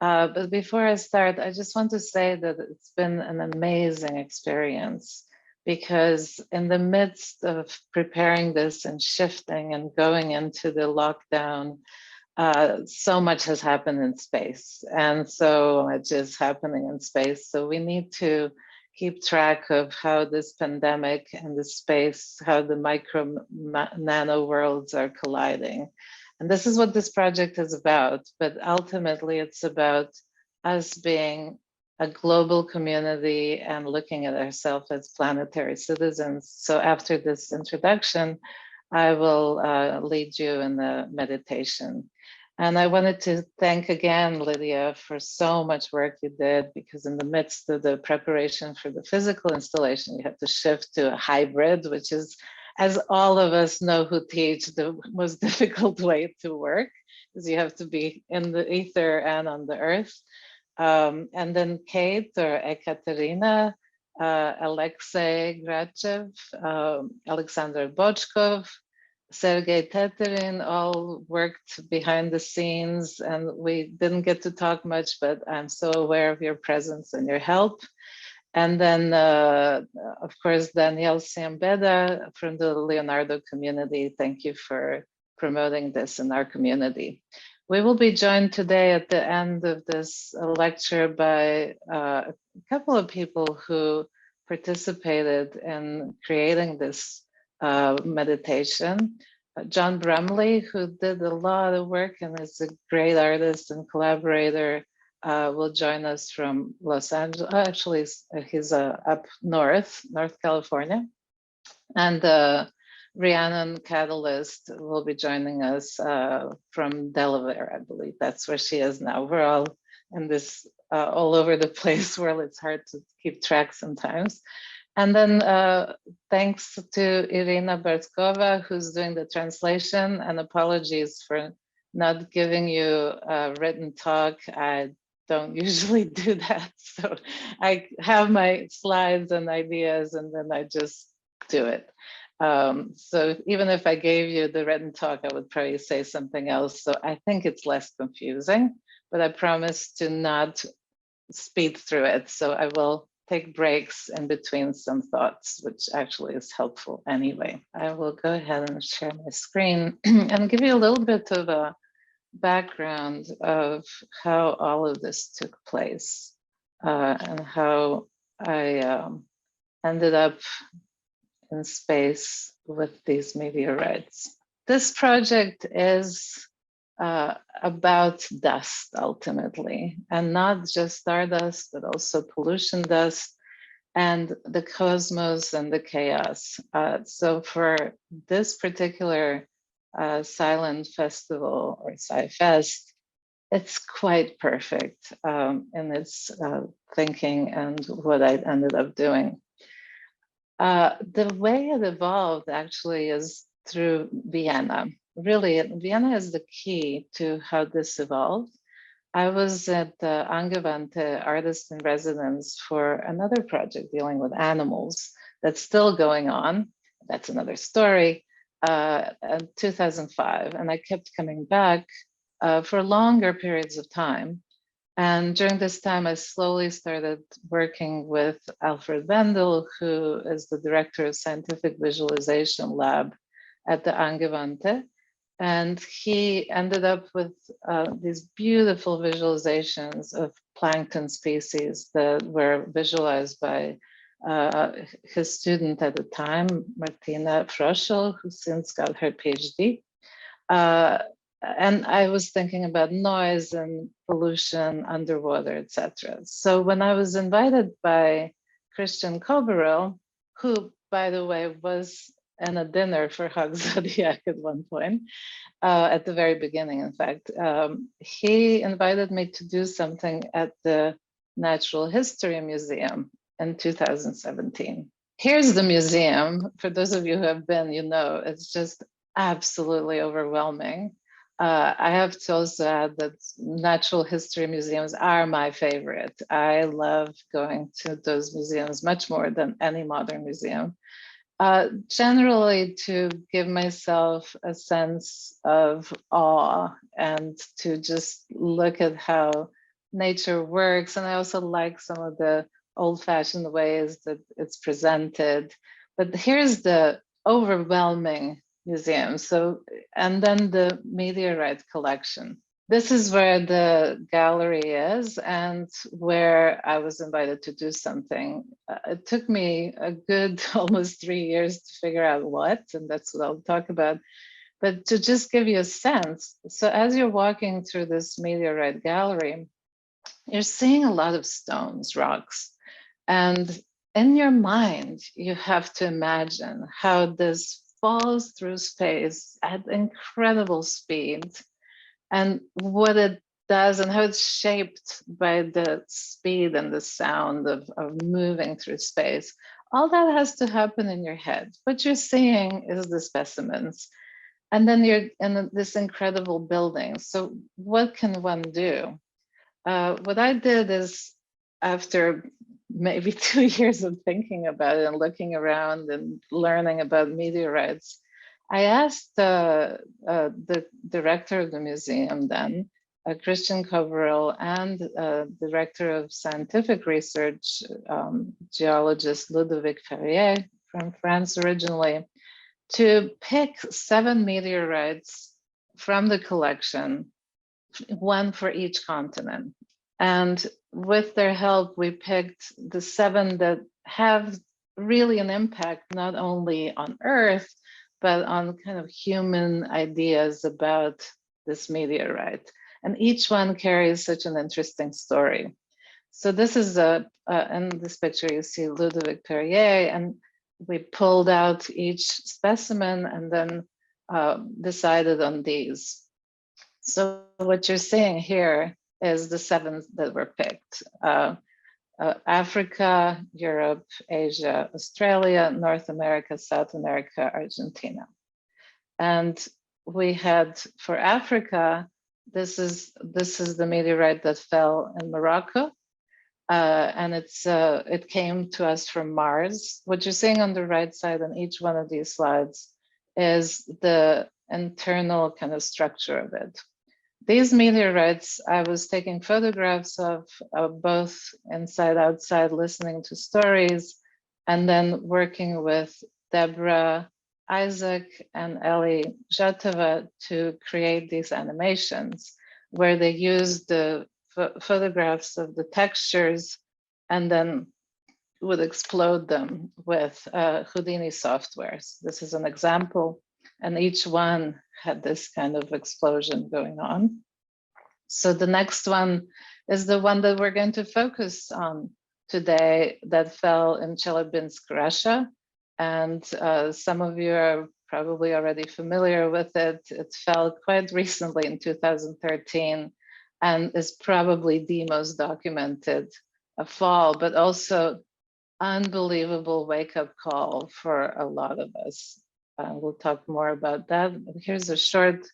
But before I start, I just want to say that it's been an amazing experience, because in the midst of preparing this and shifting and going into the lockdown, so much has happened in space, and so much is happening in space. So we need to keep track of how this pandemic and the space, how the micro nano worlds are colliding. And this is what this project is about. But ultimately, it's about us being a global community and looking at ourselves as planetary citizens. So after this introduction, I will lead you in the meditation. And I wanted to thank again, Lydia, for so much work you did, because in the midst of the preparation for the physical installation, you had to shift to a hybrid, which is, as all of us know who teach, the most difficult way to work, because you have to be in the ether and on the earth. And then Kate or Ekaterina, Alexei Grachev, Alexander Bochkov, Sergei Teterin all worked behind the scenes, and we didn't get to talk much, but I'm so aware of your presence and your help. And then, of course, Danielle Siambeda from the Leonardo community. Thank you for promoting this in our community. We will be joined today at the end of this lecture by a couple of people who participated in creating this meditation. John Brumley, who did a lot of work and is a great artist and collaborator, will join us from Los Angeles. Actually, he's up north, North California. And Rhiannon Catalyst will be joining us from Delaware, I believe. That's where she is now. We're all in this all over the place where it's hard to keep track sometimes. And then thanks to Irina Bartkova, who's doing the translation, and apologies for not giving you a written talk. I don't usually do that. So I have my slides and ideas, and then I just do it. So even if I gave you the written talk, I would probably say something else. So I think it's less confusing, but I promise to not speed through it. So I will take breaks in between some thoughts, which actually is helpful anyway. I will go ahead and share my screen and give you a little bit of a background of how all of this took place and how I ended up in space with these meteorites. This project is about dust ultimately, and not just stardust, but also pollution dust and the cosmos and the chaos. So for this particular silent festival, or CYFEST, it's quite perfect in its thinking and what I ended up doing. The way it evolved actually is through Vienna. Really, Vienna is the key to how this evolved. I was at Angewandte Artist in Residence for another project dealing with animals that's still going on. That's another story. In 2005, and I kept coming back for longer periods of time. And during this time, I slowly started working with Alfred Wendel, who is the director of Scientific Visualization Lab at the Angewandte. And he ended up with these beautiful visualizations of plankton species that were visualized by his student at the time, Martina Froschel, who since got her PhD. And I was thinking about noise and pollution underwater, etc. So when I was invited by Christian Koberel, who, by the way, was in a dinner for Hug Zodiac at one point, at the very beginning, in fact, he invited me to do something at the Natural History Museum in 2017. Here's the museum. For those of you who have been, you know, it's just absolutely overwhelming. I have to also add that natural history museums are my favorite. I love going to those museums much more than any modern museum. Generally to give myself a sense of awe and to just look at how nature works. And I also like some of the old-fashioned ways that it's presented. But here's the overwhelming museum. So, and then the meteorite collection. This is where the gallery is and where I was invited to do something. It took me a good almost 3 years to figure out what, and that's what I'll talk about. But to just give you a sense, so as you're walking through this meteorite gallery, you're seeing a lot of stones, rocks, and in your mind, you have to imagine how this falls through space at incredible speed and what it does and how it's shaped by the speed and the sound of moving through space. All that has to happen in your head. What you're seeing is the specimens. And then you're in this incredible building. So what can one do? What I did is, after maybe 2 years of thinking about it and looking around and learning about meteorites, I asked the director of the museum then, Christian Coverell, and director of scientific research, geologist Ludovic Ferrier from France originally, to pick 7 meteorites from the collection, one for each continent. And with their help, we picked the 7 that have really an impact not only on Earth, but on kind of human ideas about this meteorite. And each one carries such an interesting story. So this is in this picture, you see Ludovic Perrier, and we pulled out each specimen and then decided on these. So what you're seeing here is the 7 that were picked. Africa, Europe, Asia, Australia, North America, South America, Argentina. And we had, for Africa, this is the meteorite that fell in Morocco. And it came to us from Mars. What you're seeing on the right side on each one of these slides is the internal kind of structure of it. These meteorites, I was taking photographs of both inside, outside, listening to stories, and then working with Debora, Isaac, and Ellie Joteva to create these animations where they use the photographs of the textures and then would explode them with Houdini software. So this is an example, and each one had this kind of explosion going on. So the next one is the one that we're going to focus on today that fell in Chelyabinsk, Russia. And some of you are probably already familiar with it. It fell quite recently in 2013 and is probably the most documented fall, but also unbelievable wake-up call for a lot of us. We'll talk more about that. Here's a short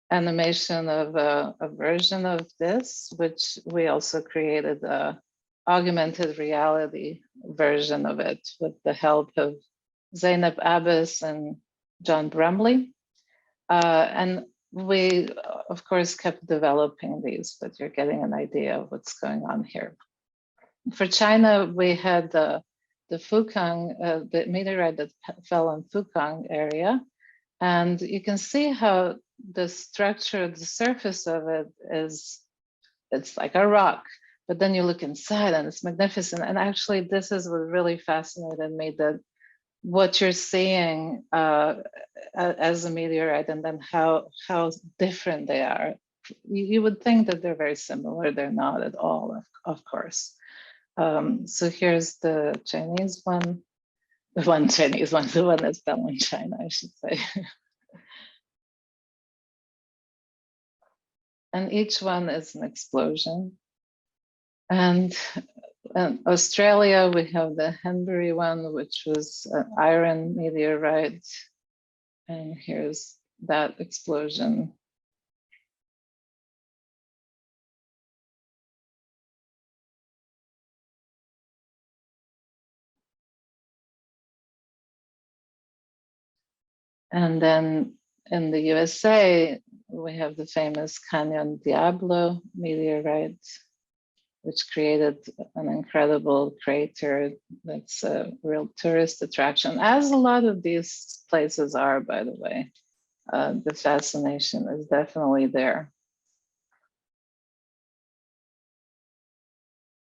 animation of a version of this, which we also created a augmented reality version of it with the help of Zeynep, Abes, and John Brumley. And we, of course, kept developing these, but you're getting an idea of what's going on here. For China, we had the Fukang, the meteorite that fell on Fukang area. And you can see how the structure, the surface of it is, it's like a rock, but then you look inside and it's magnificent. And actually, this is what really fascinated me, that what you're seeing as a meteorite and then how different they are. You would think that they're very similar. They're not at all, of course. So here's the Chinese one, the one Chinese one, the one that fell in China, I should say. And each one is an explosion. And in Australia, we have the Henbury one, which was an iron meteorite. And here's that explosion. And then in the USA, we have the famous Canyon Diablo meteorite. which created an incredible crater that's a real tourist attraction, as a lot of these places are, by the way. The fascination is definitely there.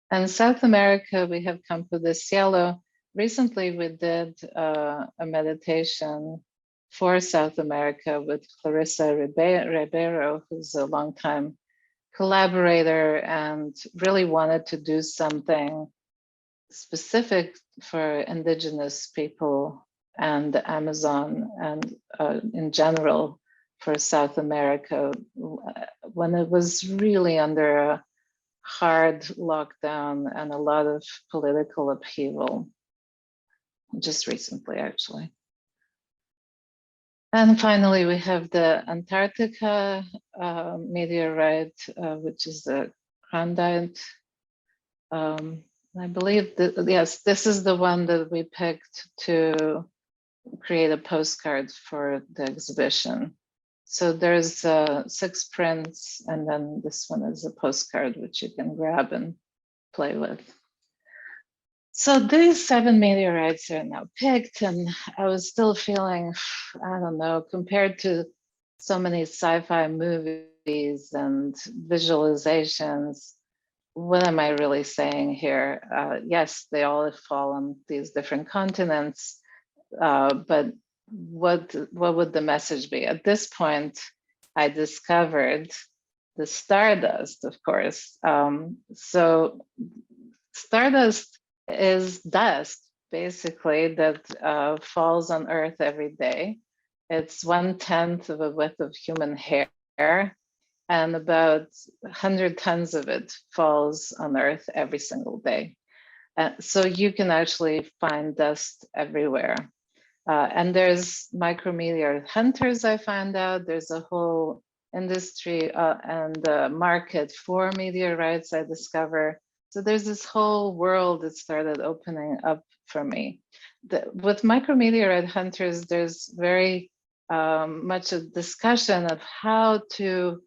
And South America, we have Campo de Cielo. Recently, we did a meditation for South America with Clarissa Ribeiro, who's a longtime collaborator and really wanted to do something specific for indigenous people and the Amazon and in general for South America when it was really under a hard lockdown and a lot of political upheaval, just recently actually. And finally, we have the Antarctica meteorite, which is the Grandite. I believe that, yes, this is the one that we picked to create a postcard for the exhibition. So there's 6 prints, and then this one is a postcard which you can grab and play with. So these 7 meteorites are now picked, and I was still feeling, I don't know, compared to so many sci-fi movies and visualizations, what am I really saying here? Yes, they all fall on these different continents, but what would the message be? At this point, I discovered the stardust, of course. So stardust is dust, basically, that falls on Earth every day. It's 1/10 of a width of human hair, and about 100 tons of it falls on Earth every single day. So you can actually find dust everywhere. And there's micrometeor hunters, I found out. There's a whole industry and market for meteorites, I discover. So there's this whole world that started opening up for me. With micrometeorite hunters, there's very much a discussion of how to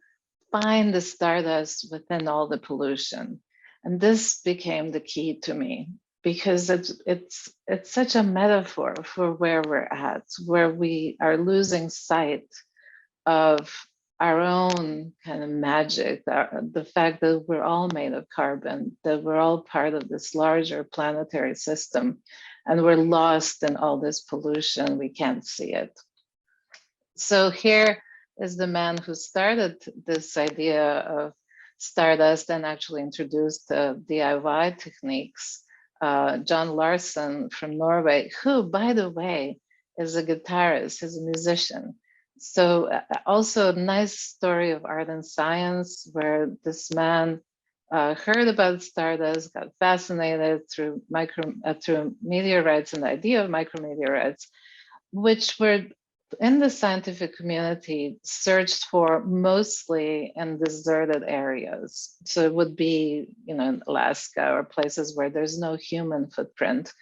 find the stardust within all the pollution. And this became the key to me because it's such a metaphor for where we're at, where we are losing sight of our own kind of magic, the fact that we're all made of carbon, that we're all part of this larger planetary system, and we're lost in all this pollution, we can't see it. So here is the man who started this idea of stardust and actually introduced the DIY techniques, John Larson from Norway, who, by the way, is a guitarist, he's a musician. So also a nice story of art and science where this man heard about stardust, got fascinated through meteorites and the idea of micrometeorites, which were in the scientific community searched for mostly in deserted areas. So it would be, you know, in Alaska or places where there's no human footprint.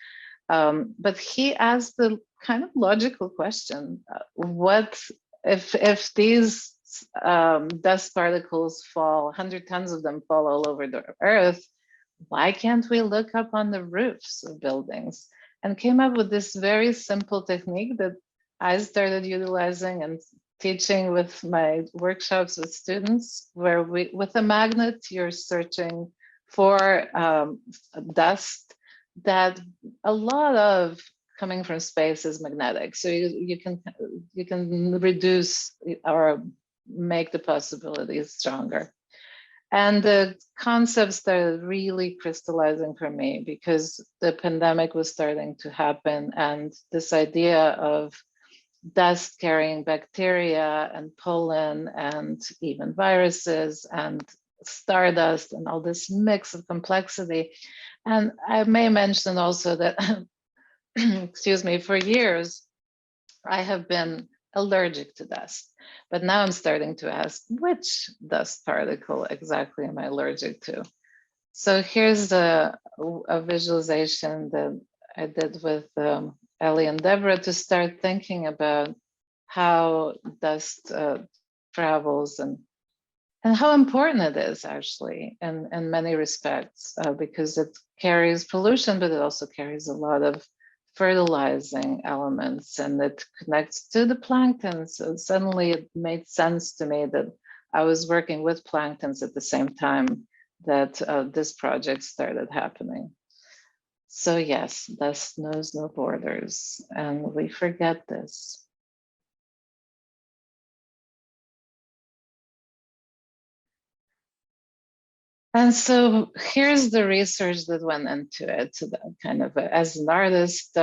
But he asked the kind of logical question: what if these dust particles fall, 100 tons of them fall all over the Earth? Why can't we look up on the roofs of buildings? And came up with this very simple technique that I started utilizing and teaching with my workshops with students, where with a magnet, you're searching for dust that a lot of coming from space is magnetic. So you can reduce or make the possibilities stronger. And the concept started really crystallizing for me because the pandemic was starting to happen, and this idea of dust carrying bacteria and pollen and even viruses and stardust and all this mix of complexity. And I may mention also that, excuse me, for years, I have been allergic to dust, but now I'm starting to ask, which dust particle exactly am I allergic to? So here's a visualization that I did with Ellie and Debora to start thinking about how dust travels. And and how important it is actually in many respects, because it carries pollution, but it also carries a lot of fertilizing elements, and it connects to the plankton. So suddenly it made sense to me that I was working with planktons at the same time that this project started happening. So yes, dust knows no borders, and we forget this. And so here's the research that went into it. So that kind of, as an artist,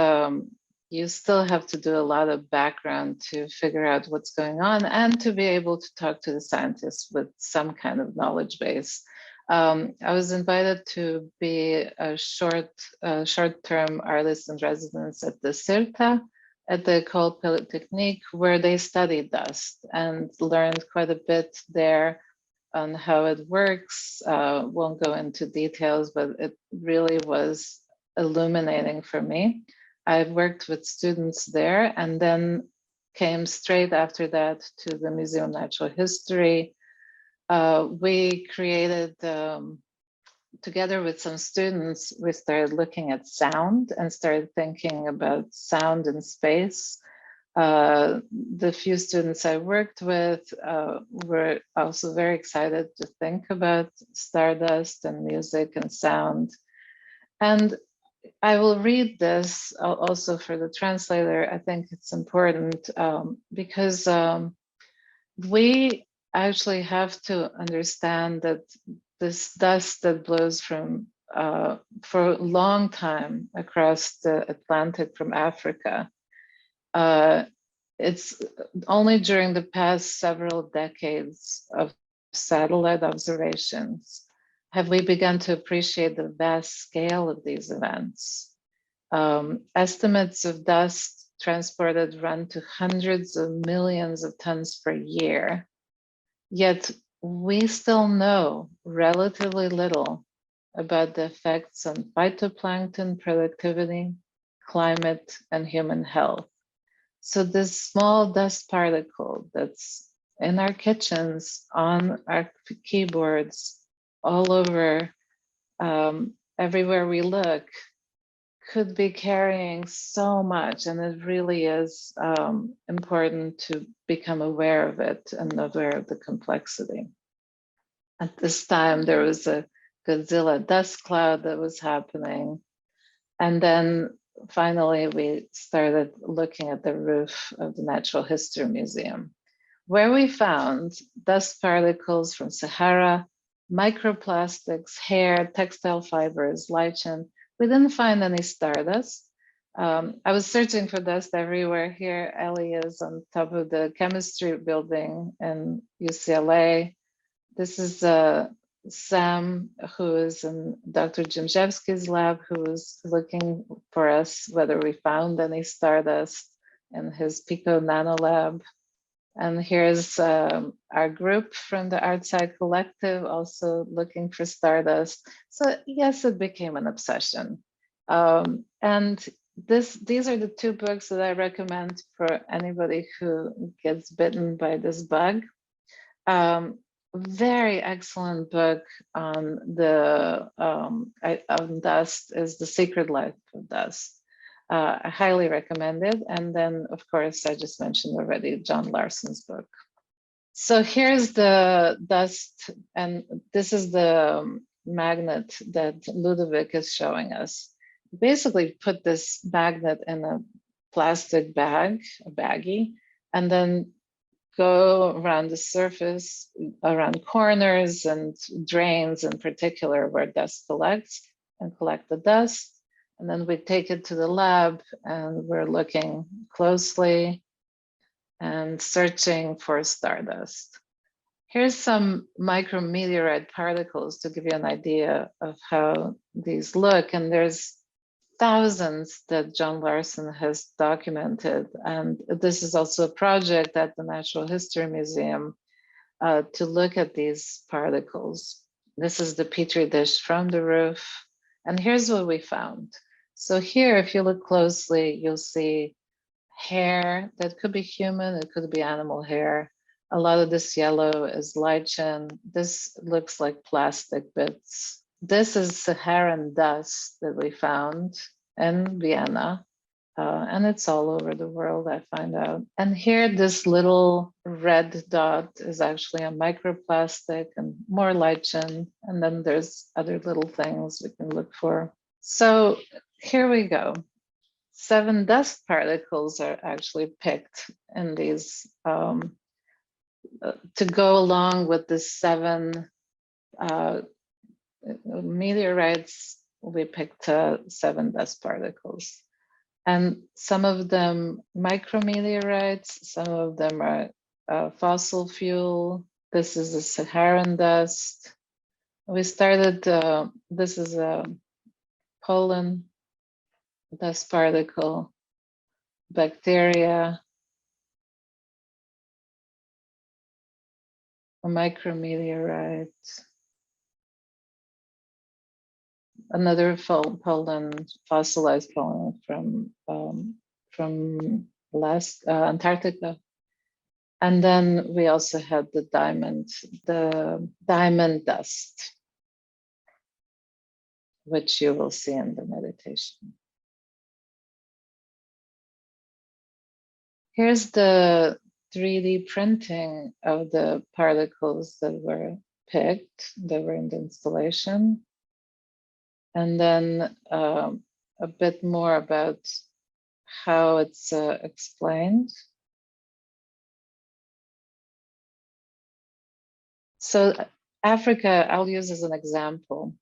you still have to do a lot of background to figure out what's going on and to be able to talk to the scientists with some kind of knowledge base. I was invited to be a short-term artist in residence at the CIRTA at the École Polytechnique, where they studied dust and learned quite a bit there on how it works. Won't go into details, but it really was illuminating for me. I've worked with students there and then came straight after that to the Museum of Natural History. We created, together with some students, we started looking at sound and started thinking about sound in space. The few students I worked with were also very excited to think about stardust and music and sound. And I will read this also for the translator. I think it's important because we actually have to understand that this dust that blows from for a long time across the Atlantic from Africa, it's only during the past several decades of satellite observations have we begun to appreciate the vast scale of these events. Estimates of dust transported run to hundreds of millions of tons per year, yet we still know relatively little about the effects on phytoplankton productivity, climate, and human health. So this small dust particle that's in our kitchens, on our keyboards, all over, everywhere we look, could be carrying so much. And it really is important to become aware of it and aware of the complexity. At this time, there was a Godzilla dust cloud that was happening. And then finally, we started looking at the roof of the Natural History Museum, where we found dust particles from Sahara, microplastics, hair, textile fibers, lichen. We didn't find any stardust. I was searching for dust everywhere. Here, Ellie is on top of the chemistry building in UCLA. This is Sam, who is in Dr. Jimzewski's lab, who was looking for us whether we found any stardust in his Pico Nano lab. And here's our group from the Artside Collective also looking for stardust. So yes, it became an obsession. And these are the two books that I recommend for anybody who gets bitten by this bug. Very excellent book on the on dust is The Secret Life of Dust. I highly recommend it. And then, of course, I just mentioned already John Larson's book. So here's the dust, and this is the magnet that Ludovic is showing us. Basically, put this magnet in a plastic bag, a baggie, and then go around the surface, around corners and drains in particular where dust collects, and collect the dust. And then we take it to the lab and we're looking closely and searching for stardust. Here's some micrometeorite particles to give you an idea of how these look. And there's thousands that John Larson has documented. And this is also a project at the Natural History Museum to look at these particles. This is the Petri dish from the roof. And here's what we found. So here, if you look closely, you'll see hair that could be human, it could be animal hair, A lot of this yellow is lichen. This looks like plastic bits. This is Saharan dust that we found in Vienna. And it's all over the world, I find out. And here, this little red dot is actually a microplastic and more lichen. And then there's other little things we can look for. So here we go. 7 dust particles are actually picked in these to go along with the 7 meteorites. We picked 7 dust particles. And some of them micrometeorites, some of them are fossil fuel. This is the Saharan dust. We started, this is a pollen dust particle, bacteria, a micrometeorite, another pollen, fossilized pollen from Antarctica. And then we also had the diamond dust, which you will see in the meditation. Here's the 3D printing of the particles that were picked, that were in the installation. And then a bit more about how it's explained. So Africa, I'll use as an example.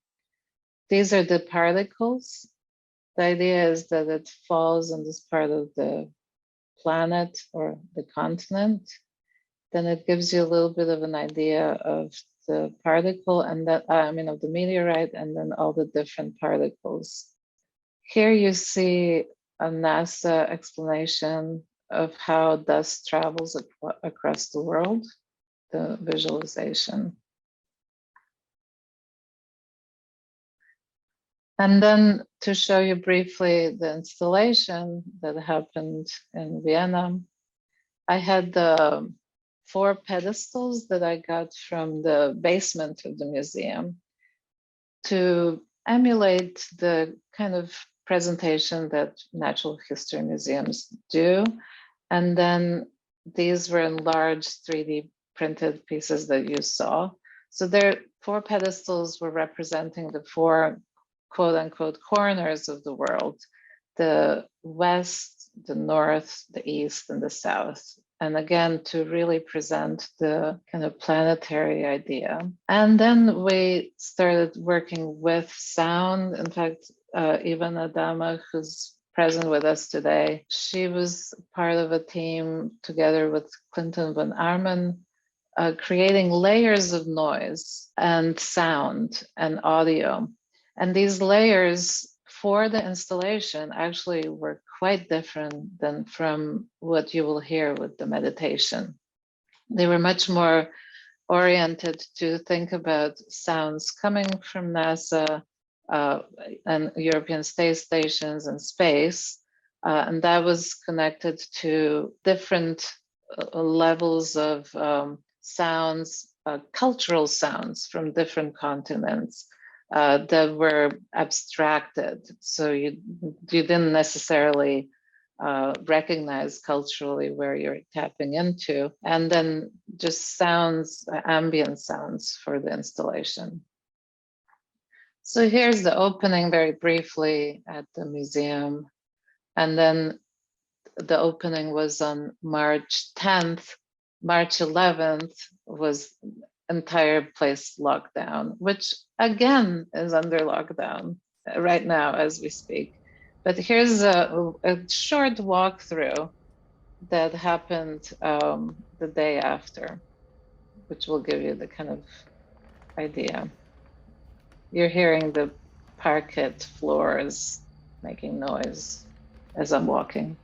These are the particles. The idea is that it falls on this part of the planet or the continent. Then it gives you a little bit of an idea of the particle and that, of the meteorite, and then all the different particles. Here you see a NASA explanation of how dust travels across the world, the visualization. And then to show you briefly the installation that happened in Vienna, I had the 4 pedestals that I got from the basement of the museum to emulate the kind of presentation that natural history museums do. And then these were enlarged 3D printed pieces that you saw. So their 4 pedestals were representing the 4 quote unquote corners of the world: the west, the north, the east, and the south. And again, to really present the kind of planetary idea. And then we started working with sound. In fact, Ivana Dama, who's present with us today, she was part of a team together with Clinton von Arman, creating layers of noise and sound and audio. And these layers for the installation actually were quite different than from what you will hear with the meditation. They were much more oriented to think about sounds coming from NASA and European space stations and space. And that was connected to different levels of sounds, cultural sounds from different continents. That were abstracted. So you didn't necessarily recognize culturally where you're tapping into. And then just sounds, ambient sounds for the installation. So here's the opening very briefly at the museum. And then the opening was on March 10th. March 11th was entire place locked down, which again is under lockdown right now as we speak. But here's a short walkthrough that happened the day after, which will give you the kind of idea. You're hearing the parquet floors making noise as I'm walking.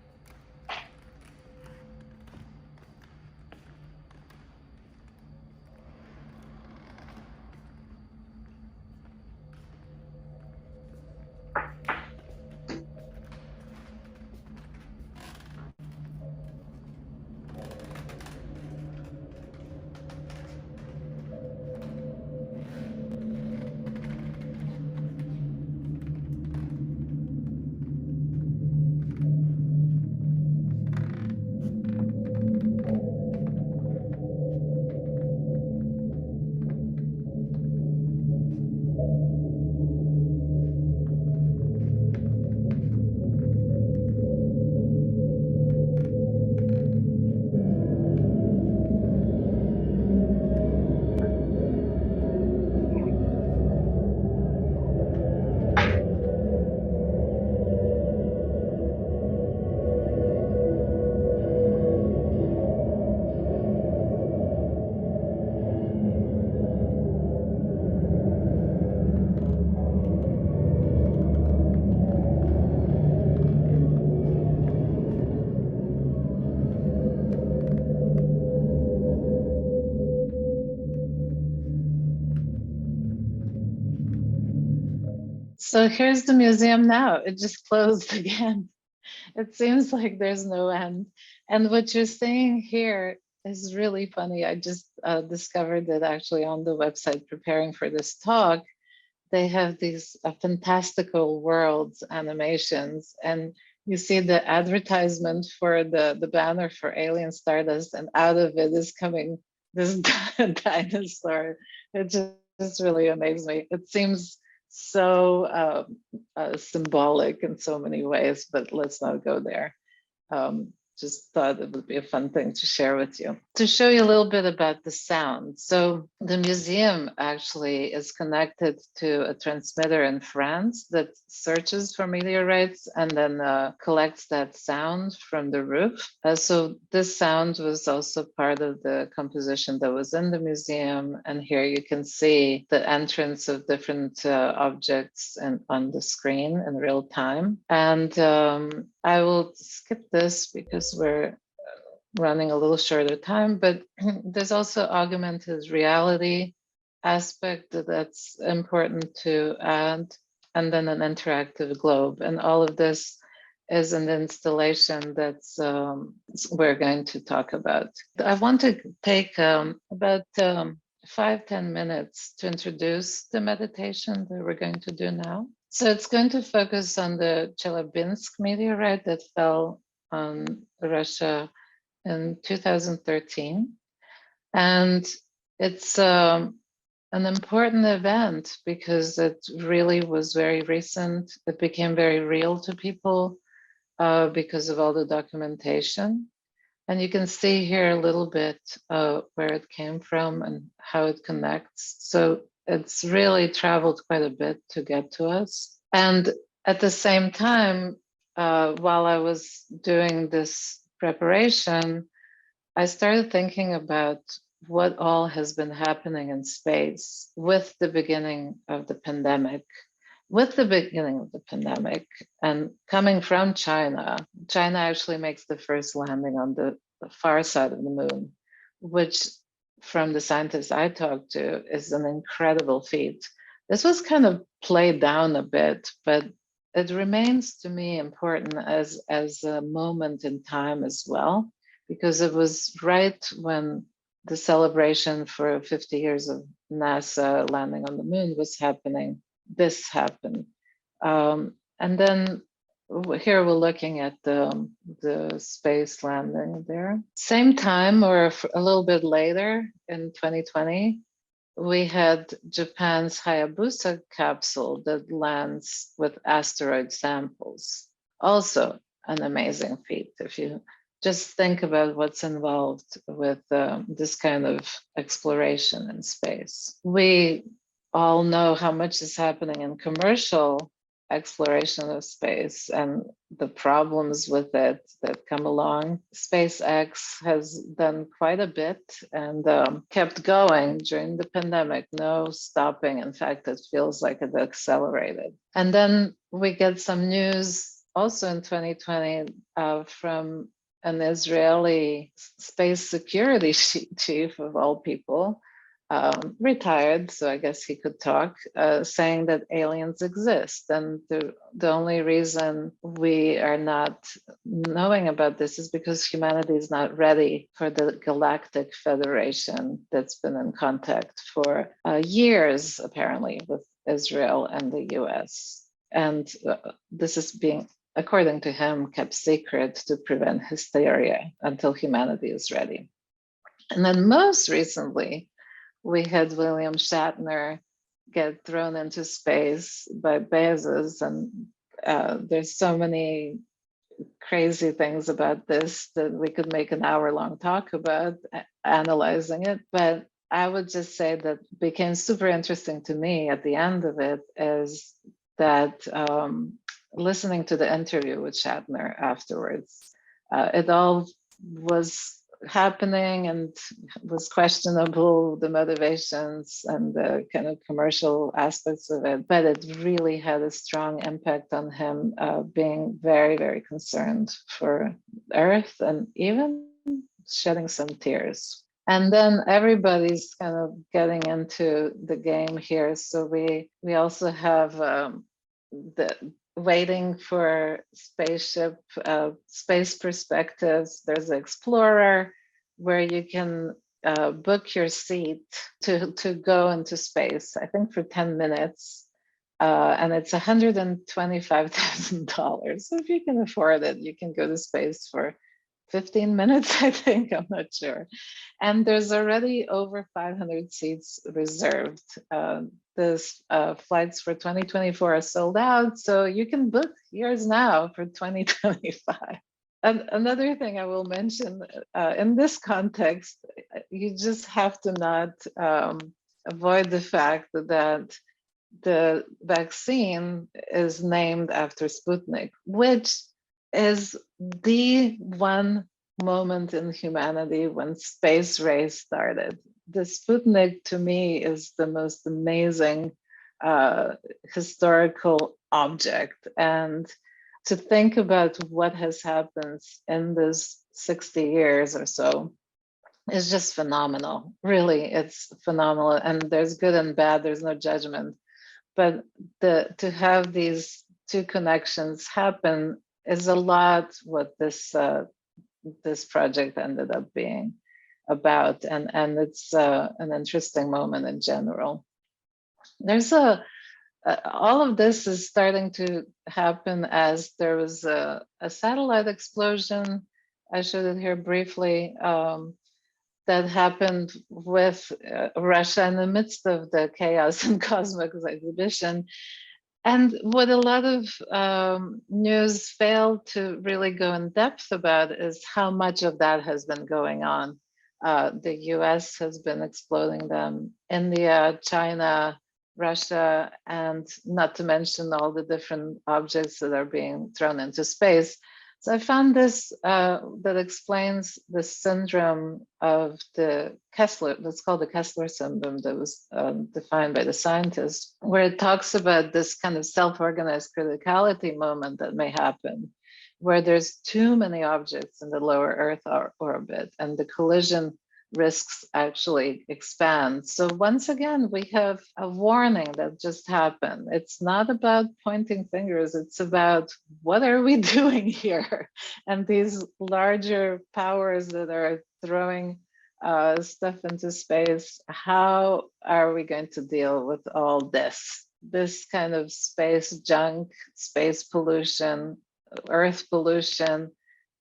So here's the museum now. It just closed again. It seems like there's no end. And what you're seeing here is really funny. I just discovered that actually on the website preparing for this talk, they have these fantastical worlds animations, and you see the advertisement for the banner for Alien Stardust, and out of it is coming this dinosaur. It just really amazed me. It seems so symbolic in so many ways, but let's not go there. Just thought it would be a fun thing to share with you. To show you a little bit about the sound. So the museum actually is connected to a transmitter in France that searches for meteorites and then collects that sound from the roof. So this sound was also part of the composition that was in the museum. And here you can see the entrance of different objects on the screen in real time. And I will skip this because we're running a little shorter time, but there's also augmented reality aspect that's important to add, and then an interactive globe. And all of this is an installation that's we're going to talk about. I want to take about 5-10 minutes to introduce the meditation that we're going to do now. So it's going to focus on the Chelyabinsk meteorite that fell on Russia in 2013. And it's an important event because it really was very recent. It became very real to people because of all the documentation. And you can see here a little bit where it came from and how it connects. So it's really traveled quite a bit to get to us. And at the same time, while I was doing this preparation, I started thinking about what all has been happening in space with the beginning of the pandemic. With the beginning of the pandemic and coming from China, China actually makes the first landing on the far side of the moon, which from the scientists I talked to is an incredible feat. This was kind of played down a bit, but it remains to me important as a moment in time as well, because it was right when the celebration for 50 years of NASA landing on the moon was happening. This happened. And then here we're looking at the space landing there. Same time or a little bit later in 2020, we had Japan's Hayabusa capsule that lands with asteroid samples. Also an amazing feat if you just think about what's involved with this kind of exploration in space. We all know how much is happening in commercial exploration of space and the problems with it that come along. SpaceX has done quite a bit and kept going during the pandemic, no stopping. In fact, it feels like it accelerated. And then we get some news also in 2020 from an Israeli space security chief of all people, retired, so I guess he could talk, saying that aliens exist. And the only reason we are not knowing about this is because humanity is not ready for the Galactic Federation that's been in contact for years, apparently, with Israel and the US. And this is being, according to him, kept secret to prevent hysteria until humanity is ready. And then most recently, we had William Shatner get thrown into space by Bezos, and there's so many crazy things about this that we could make an hour-long talk about analyzing it. But I would just say that became super interesting to me at the end of it is that listening to the interview with Shatner afterwards, it all was happening and was questionable, the motivations and the kind of commercial aspects of it, but it really had a strong impact on him, being very, very concerned for Earth and even shedding some tears. And then everybody's kind of getting into the game here. So we also have waiting for spaceship, space perspectives. There's an Explorer where you can book your seat to go into space, I think for 10 minutes. And it's $125,000. So if you can afford it, you can go to space for 15 minutes, I think, I'm not sure. And there's already over 500 seats reserved. This flights for 2024 are sold out, so you can book yours now for 2025. And another thing I will mention in this context, you just have to not avoid the fact that the vaccine is named after Sputnik, which is the one moment in humanity when space race started. The Sputnik, to me, is the most amazing historical object. And to think about what has happened in this 60 years or so is just phenomenal. Really, it's phenomenal. And there's good and bad, there's no judgment. But to have these two connections happen is a lot what this this project ended up being about, and it's an interesting moment in general. There's all of this is starting to happen as there was a satellite explosion. I showed it here briefly. That happened with Russia in the midst of the chaos in Cosmos exhibition. And what a lot of news failed to really go in depth about is how much of that has been going on. The US has been exploding them, India, China, Russia, and not to mention all the different objects that are being thrown into space. So I found this that explains the syndrome of the Kessler, that's called the Kessler syndrome, that was defined by the scientists, where it talks about this kind of self-organized criticality moment that may happen, where there's too many objects in the lower Earth orbit and the collision risks actually expand. So once again, we have a warning that just happened. It's not about pointing fingers, it's about what are we doing here? And these larger powers that are throwing stuff into space, how are we going to deal with all this? This kind of space junk, space pollution, Earth pollution,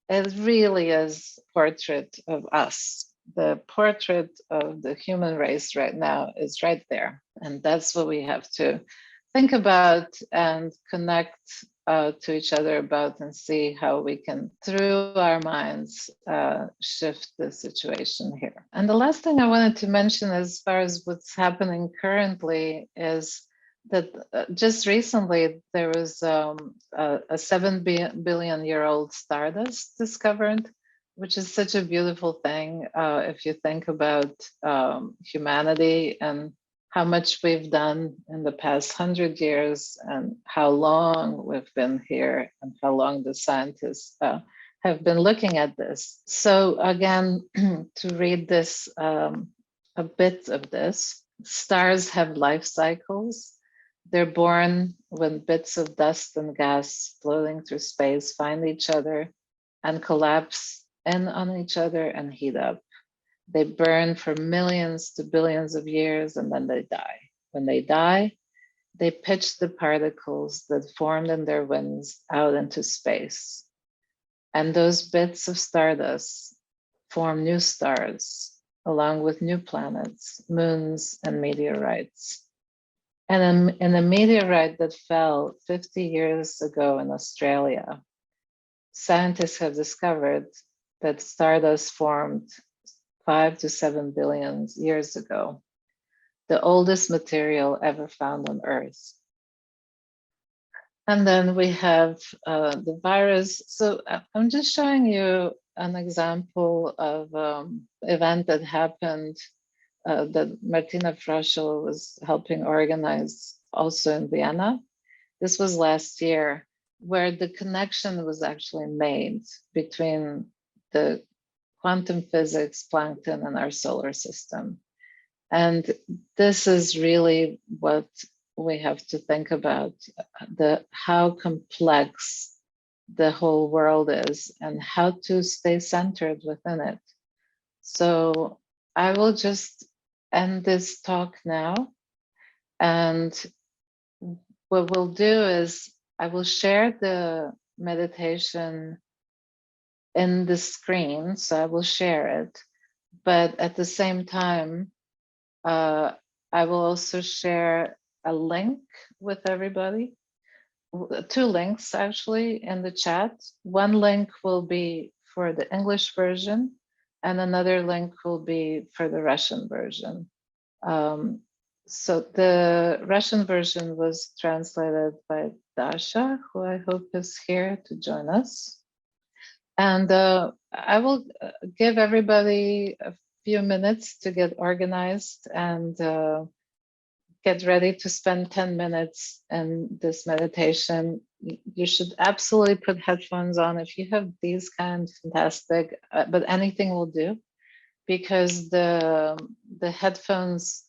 it really is a portrait of us. The portrait of the human race right now is right there. And that's what we have to think about and connect to each other about and see how we can, through our minds, shift the situation here. And the last thing I wanted to mention as far as what's happening currently is that just recently there was a 7 billion-year-old stardust discovered, which is such a beautiful thing if you think about humanity and how much we've done in the past 100 years and how long we've been here and how long the scientists have been looking at this. So again, to read this, a bit of this, stars have life cycles. They're born when bits of dust and gas floating through space find each other and collapse in on each other and heat up. They burn for millions to billions of years and then they die. When they die, they pitch the particles that formed in their winds out into space. And those bits of stardust form new stars, along with new planets, moons, and meteorites. And in a meteorite that fell 50 years ago in Australia, scientists have discovered that stardust formed 5 to 7 billion years ago, the oldest material ever found on Earth. And then we have the virus. So I'm just showing you an example of event that happened that Martina Fraschel was helping organize also in Vienna. This was last year, where the connection was actually made between the quantum physics, plankton, and our solar system. And this is really what we have to think about how complex the whole world is and how to stay centered within it. So I will just end this talk now, and what we'll do is I will share the meditation in the screen, so I will share it, but at the same time, I will also share a link with everybody, 2 links actually in the chat. One link will be for the English version, and another link will be for the Russian version. So the Russian version was translated by Dasha, who I hope is here to join us. And I will give everybody a few minutes to get organized and get ready to spend 10 minutes in this meditation. You should absolutely put headphones on. If you have these kinds, fantastic, but anything will do, because the headphones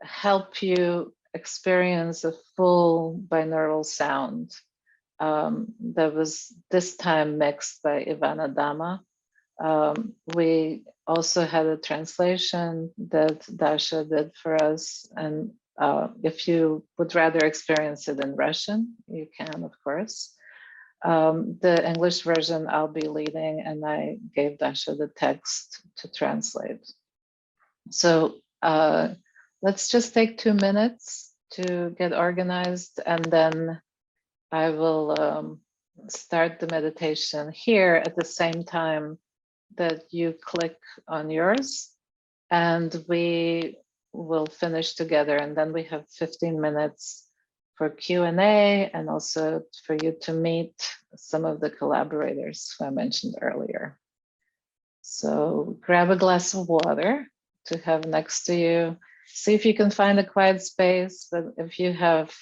help you experience a full binaural sound that was this time mixed by Ivana Dama. We also had a translation that Dasha did for us, and if you would rather experience it in Russian, you can, of course. The English version I'll be leading, and I gave Dasha the text to translate. So let's just take 2 minutes to get organized, and then I will start the meditation here at the same time that you click on yours, and we will finish together, and then we have 15 minutes for Q&A and also for you to meet some of the collaborators who I mentioned earlier. So grab a glass of water to have next to you. See if you can find a quiet space, but if you have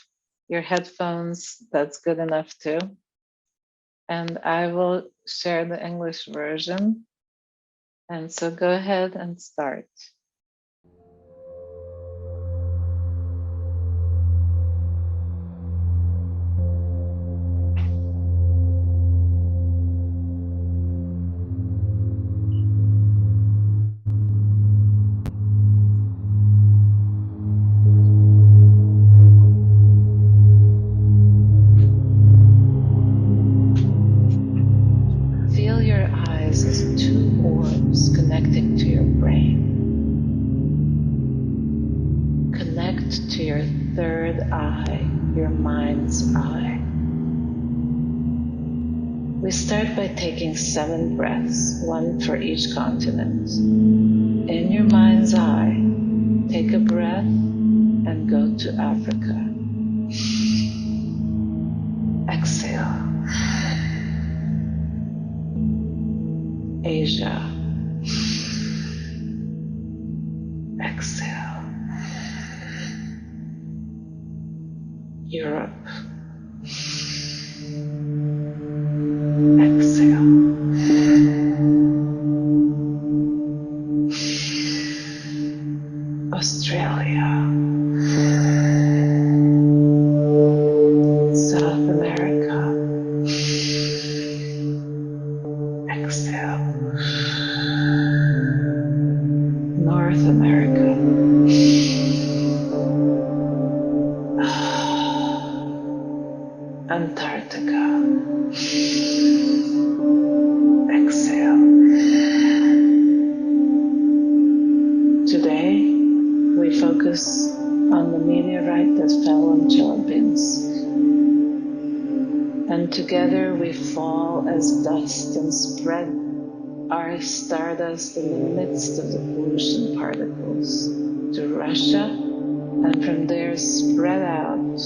your headphones, that's good enough too. And I will share the English version. And so go ahead and start. Feel your eyes as 2 orbs connecting to your brain. Connect to your 3rd eye, your mind's eye. We start by taking 7 breaths, 1 for each continent. In your mind's eye, take a breath and go to Africa. Exhale. Asia. Exhale. Europe. Exhale. Australia. South America. Exhale. North America. Antarctica. Exhale. Today, we focus on the meteorite that fell on Philippines. And together we fall as dust and spread our stardust in the midst of the pollution particles to Russia, and from there spread out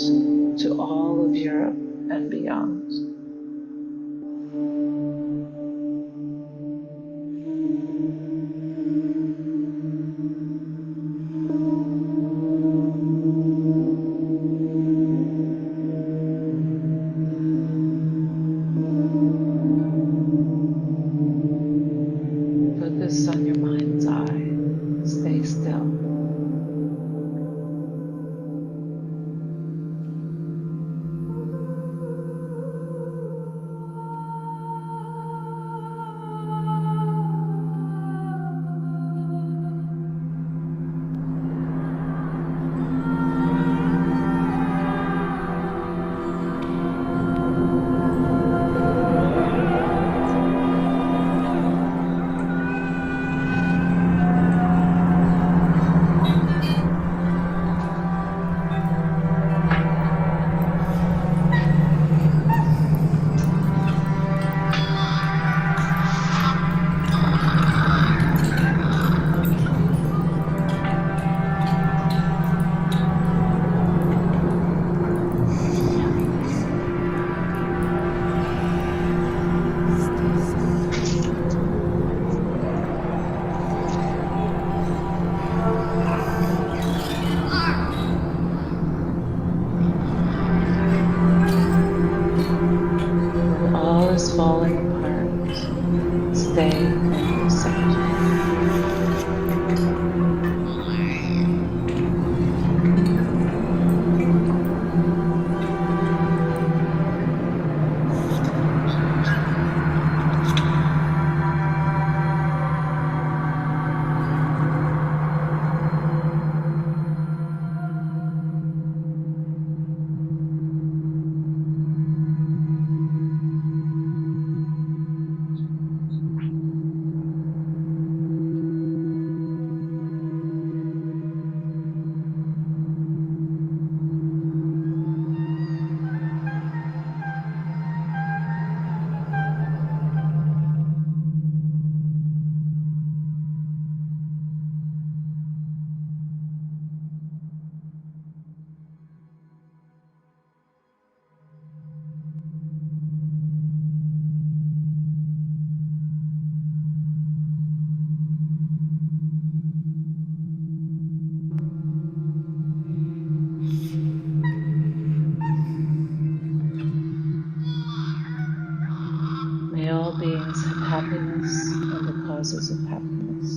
to all of Europe and beyond. Focus on your mind's eye. Stay still. In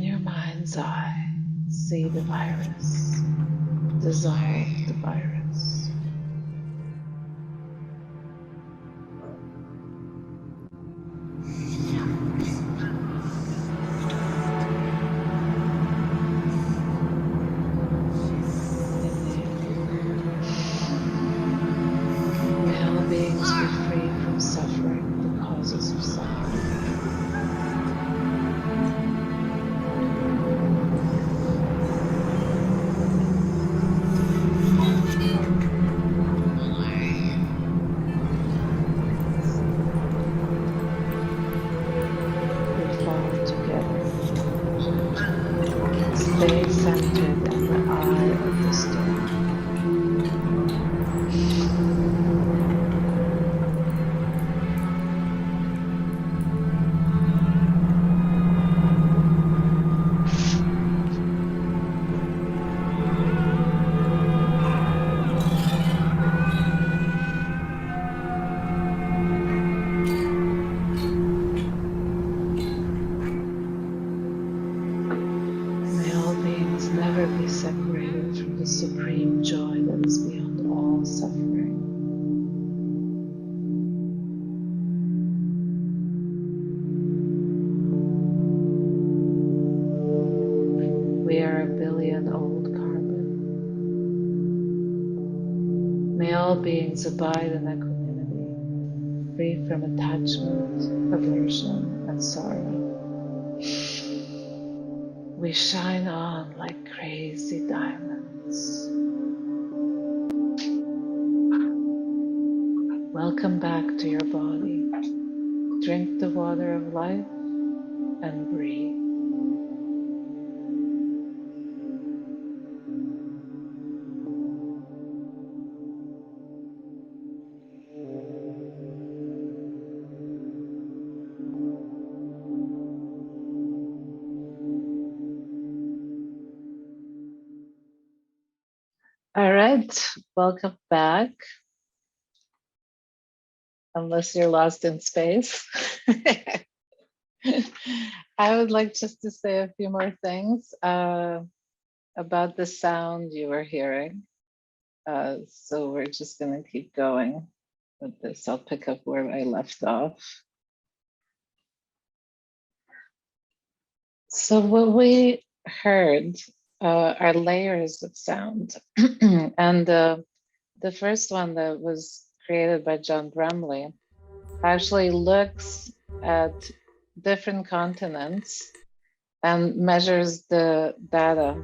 your mind's eye, see the virus, dissolve the virus. May all beings be free from suffering, the causes of suffering. We fall together. Stay centered in the eye of the storm. May all beings never be separated from the supreme joy that is beyond all suffering. We are a billion-old carbon. May all beings abide in equanimity, free from attachment, aversion, and sorrow. We shine on like crazy diamonds. Welcome back to your body. Drink the water of life and breathe. All right, welcome back. Unless you're lost in space. I would like just to say a few more things about the sound you were hearing. So we're just going to keep going with this. I'll pick up where I left off. So what we heard are layers of sound. And the first one that was created by John Brumley actually looks at different continents and measures the data,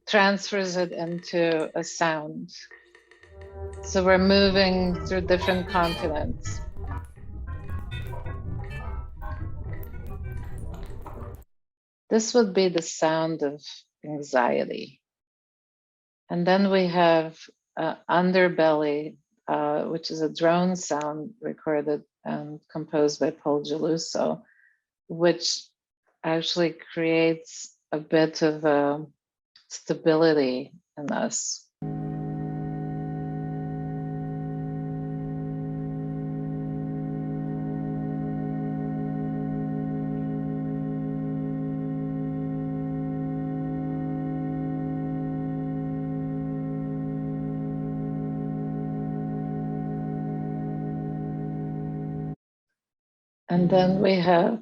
transfers it into a sound. So we're moving through different continents. This would be the sound of anxiety. And then we have underbelly, which is a drone sound recorded and composed by Geluso, which actually creates a bit of stability in us. And then we have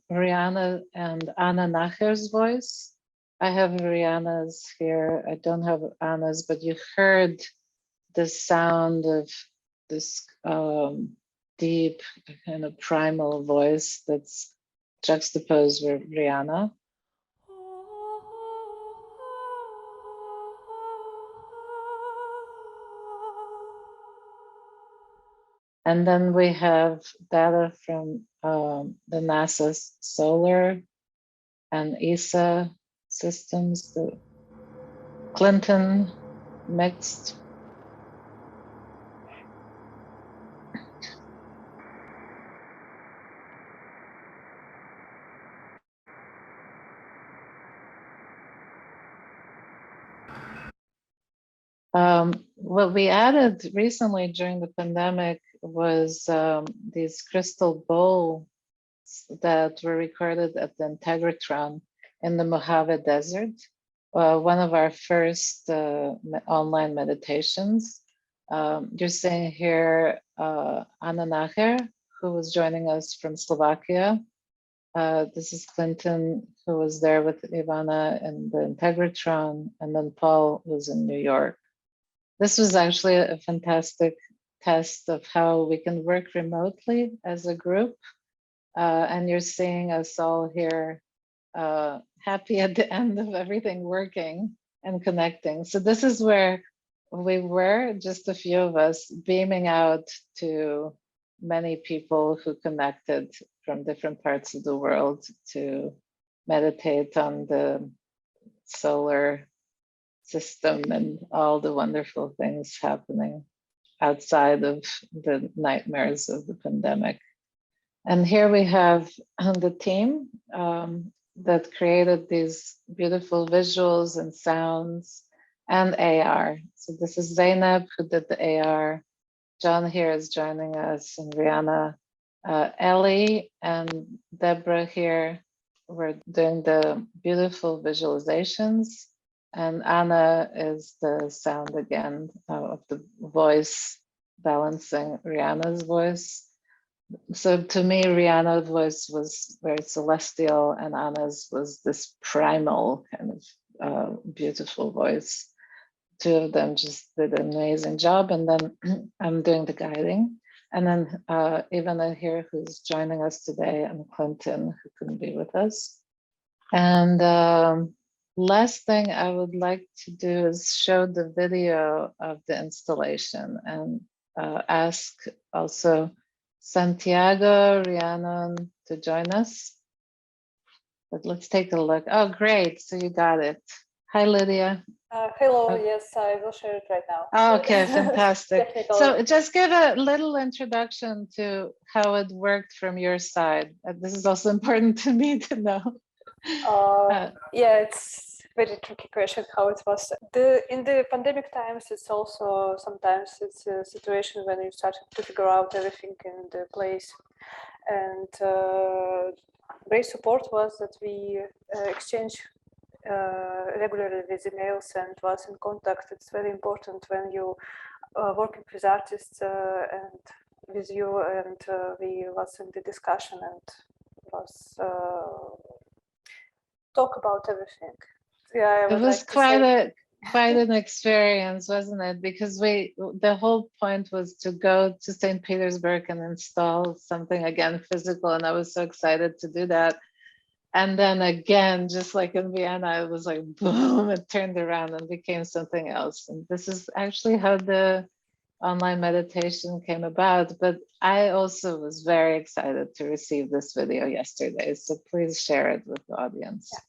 Rhiannon and Anna Nacher's voice. I have Rhiannon's here. I don't have Anna's, but you heard the sound of this deep kind of primal voice that's juxtaposed with Rhiannon. And then we have data from the NASA solar and ESA systems, the Clinton mixed. What we added recently during the pandemic was these crystal bowls that were recorded at the Integratron in the Mojave Desert. One of our first online meditations. You're seeing here Anna Nacher, who was joining us from Slovakia. This is Clinton, who was there with Ivana in the Integratron, and then Paul was in New York. This was actually a fantastic test of how we can work remotely as a group. And you're seeing us all here happy at the end of everything working and connecting. So this is where we were, just a few of us, beaming out to many people who connected from different parts of the world to meditate on the solar system and all the wonderful things happening outside of the nightmares of the pandemic. And here we have the team that created these beautiful visuals and sounds and AR. So this is Zeynep who did the AR. John here is joining us, and Rhiannon, Ellie and Debora here were doing the beautiful visualizations. And Anna is the sound again of the voice, balancing Rhiannon's voice. So to me, Rhiannon's voice was very celestial, and Anna's was this primal kind of beautiful voice. Two of them just did an amazing job, and then I'm doing the guiding. And then Ivana here, who's joining us today, and Clinton, who couldn't be with us. And last thing I would like to do is show the video of the installation and ask also Santiago, Rhiannon to join us. But let's take a look. Oh, great. So you got it. Hi, Lydia. Hello, yes, I will share it right now. Oh, okay, fantastic. So just give a little introduction to how it worked from your side. This is also important to me to know. Yeah, it's a very tricky question how it was. In the pandemic times, it's also sometimes it's a situation when you start to figure out everything in the place. And great support was that we exchange regularly with emails and was in contact. It's very important when you working with artists and with you, and we was in the discussion and was talk about everything. Yeah, it was quite an experience, wasn't it? Because the whole point was to go to St. Petersburg and install something again physical, and I was so excited to do that. And then again, just like in Vienna, it was like, boom, it turned around and became something else. And this is actually how the online meditation came about. But I also was very excited to receive this video yesterday. So please share it with the audience. Yeah.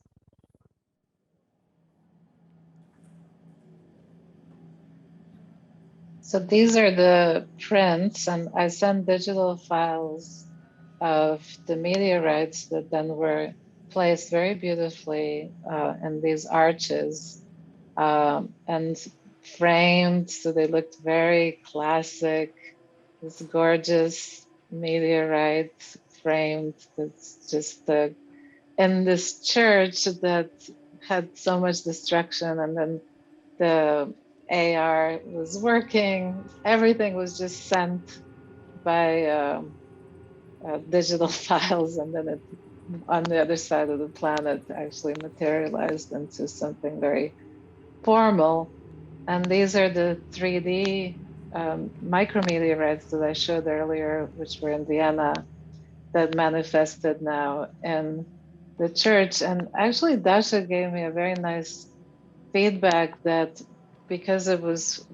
So these are the prints, and I sent digital files of the meteorites that then were placed very beautifully in these arches and framed, so they looked very classic. This gorgeous meteorite framed. That's just in this church that had so much destruction, and then the AR was working. Everything was just sent by digital files, and then it, on the other side of the planet, actually materialized into something very formal. And these are the 3D micrometeorites that I showed earlier, which were in Vienna, that manifested now in the church. And actually, Dasha gave me a very nice feedback that because it was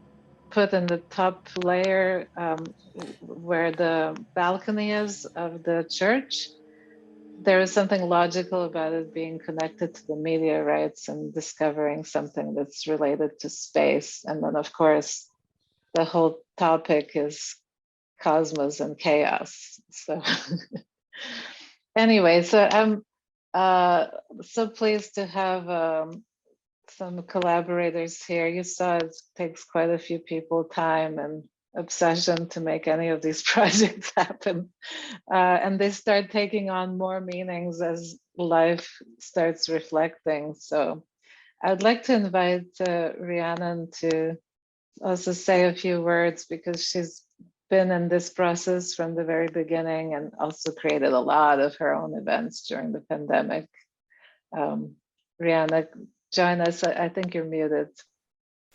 put in the top layer where the balcony is of the church, there is something logical about it being connected to the meteorites and discovering something that's related to space. And then, of course, the whole topic is cosmos and chaos. So anyway, so I'm so pleased to have some collaborators here. You saw it takes quite a few people time and obsession to make any of these projects happen. And they start taking on more meanings as life starts reflecting. So I'd like to invite Rhiannon to also say a few words, because she's been in this process from the very beginning and also created a lot of her own events during the pandemic. Rhiannon, join us. I think you're muted.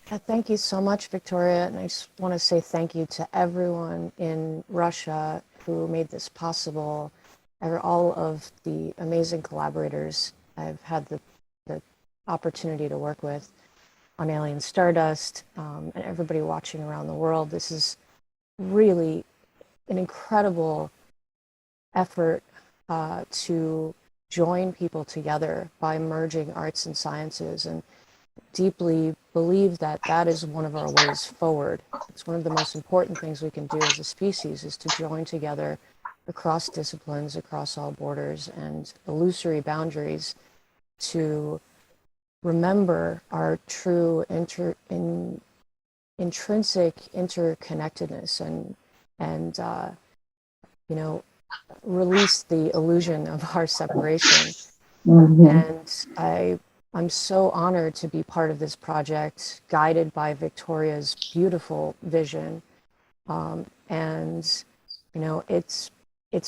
Thank you so much, Victoria. And I just want to say thank you to everyone in Russia who made this possible, and all of the amazing collaborators I've had the opportunity to work with on Alien Stardust, and everybody watching around the world. This is really an incredible effort to join people together by merging arts and sciences, and deeply believe that that is one of our ways forward. It's one of the most important things we can do as a species, is to join together across disciplines, across all borders and illusory boundaries, to remember our true intrinsic interconnectedness, and you know, release the illusion of our separation. And I'm so honored to be part of this project, guided by Victoria's beautiful vision. And you know, it's